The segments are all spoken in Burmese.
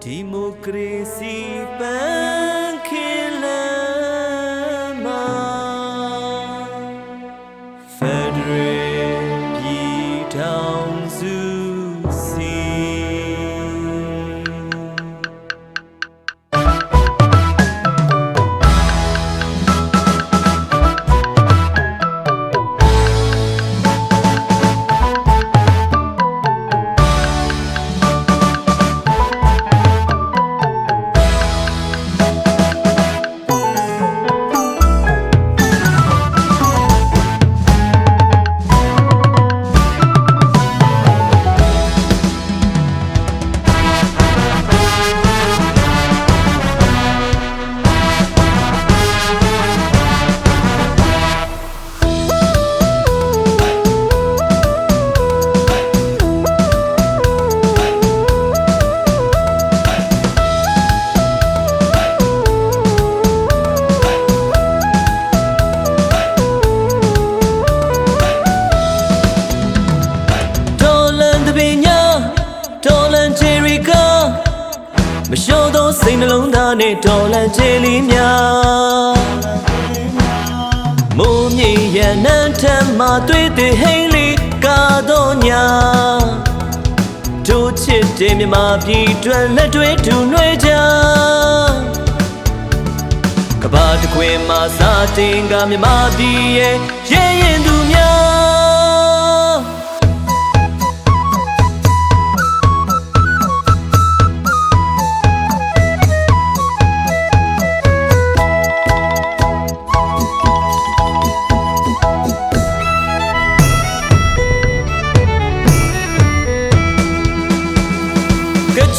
Democracy Bankilama Federal Town Susiမလျှော်သောစိတ်နှလုံးသားနဲ့တော်လန့်ကြလီများမိုးမြေရနန်းထမ်းမှတွေ့တဲ့ဟိန်းလေးကာတော့ညာတို့ချစ်တဲ့မြမပြည်တွင်လက်တွေထူနှွေးကြကဘာတခွင်မှာစာတင်ကမြမပြည်ရဲ့ရဲရင်သူများ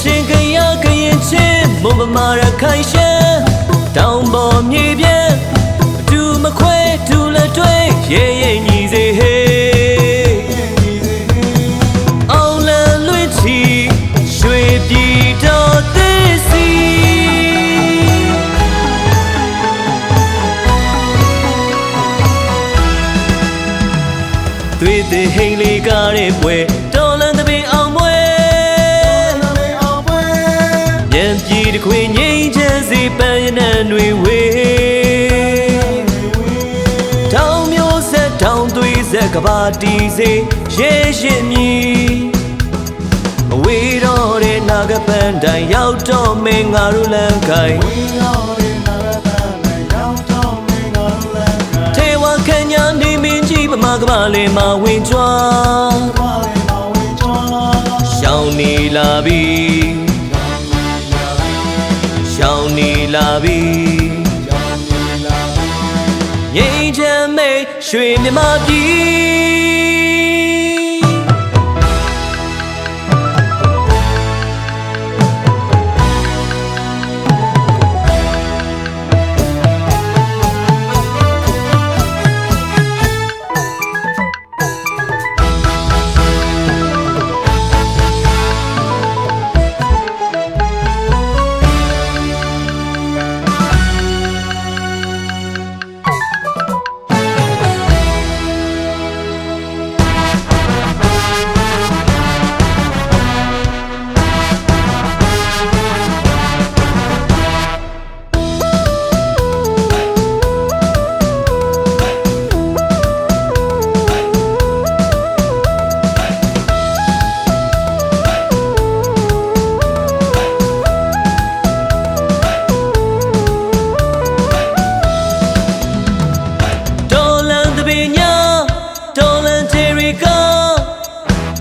ချင်းကရကရင်ချင်းမုံပမာရခိုင်ရှမ်းတောင်ပေါ်မြေပြဲအတူမခွဲတူလက်တွဲရဲရဲညီစေဟေးအောင်လန်လွင့်ချီရွှေပြည်တော်သေးစီတွေ့တဲ့ဟိန်းလေးကားတဲ့ပွဲတော်လန်တပင်အောင်ပွဲပြည်တခွေငိမ့်ချမ်းစီပန်းရနံတွေဝေတောင်မျိုးဆက်တောင်သွေးဆက်ကဘာတီစေရဲရှင်မြည်အဝေးတော့တဲ့နာဂပန်းတိုင်ရောက်တော့မင်းငါတို့လမ်းကိုင်ထေဝခញ្ညာနေမင်းကြီးပမာကမလေးမှာဝင်ကြွားရှောင်းနေလာပြီရှောင်းနေလာပြီငိမ့်ချမ်းမေရွှေမြမပြည်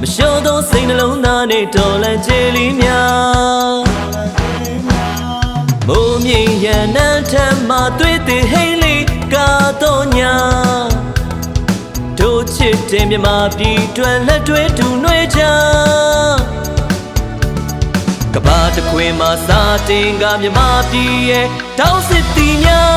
မလျှော်သောစိတ်နှလုံးသားနဲ့တော်လန့်ကြလီများမိုးမြေရနန်းထမ်းမှတွေ့တဲ့ဟိန်းလေးကာတော့ညာတို့ချစ်တဲ့မြမပြည်တွင်လက်တွေထူနှွေးကြကဘာတခွင်မှာစာတင်ကမြမပြည်ရဲ့တောင်းစစ်တီများ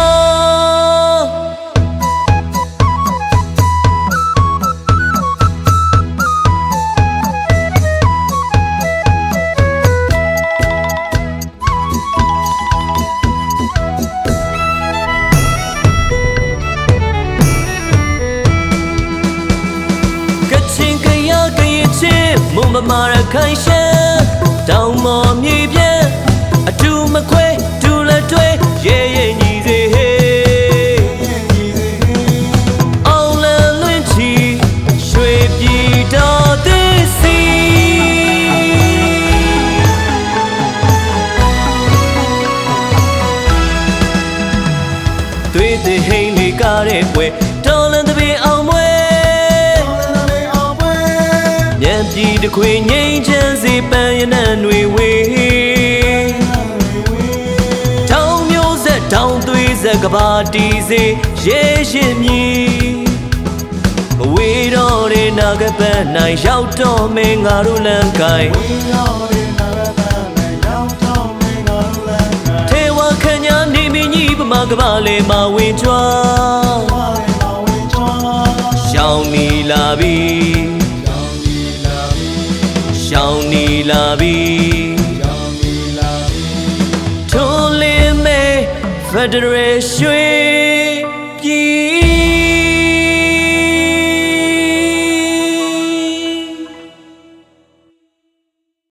ချင်းမုံမမာရခိုင်ရှမ်းတောင်မော်မြေပြန့်အတူမခွဲတူလက်တွဲရဲရဲညီစေဟေးအောင်လန်လွင့်ချီရွှေပြည်တော်သည်စီသွေးသည်ဟိန်လေးကားတဲ့ပွဲတော်လန်တပင်အောင်မွဲမြတ်ပြည်တခွေငိမ့်ချမ်းစီပန်းရနံတွေဝေးတောင်မျိုးဆက်တောင်သွေးဆက်ကဘာတီစေရဲရှင်မြည်မဝေးတော့တဲ့နာဂပန်းနိုင်ရောက်တော့မင်းငါတို့လမ်းကိုင်းထေဝခညာနေမင်းကြီးပမာကဘာလေမဝင်ကြွားရှောင်းနီလာပြီရှောင်းနီလာပြီထွန်းလင်းမဲဖက်ဒရယ်ရွှေ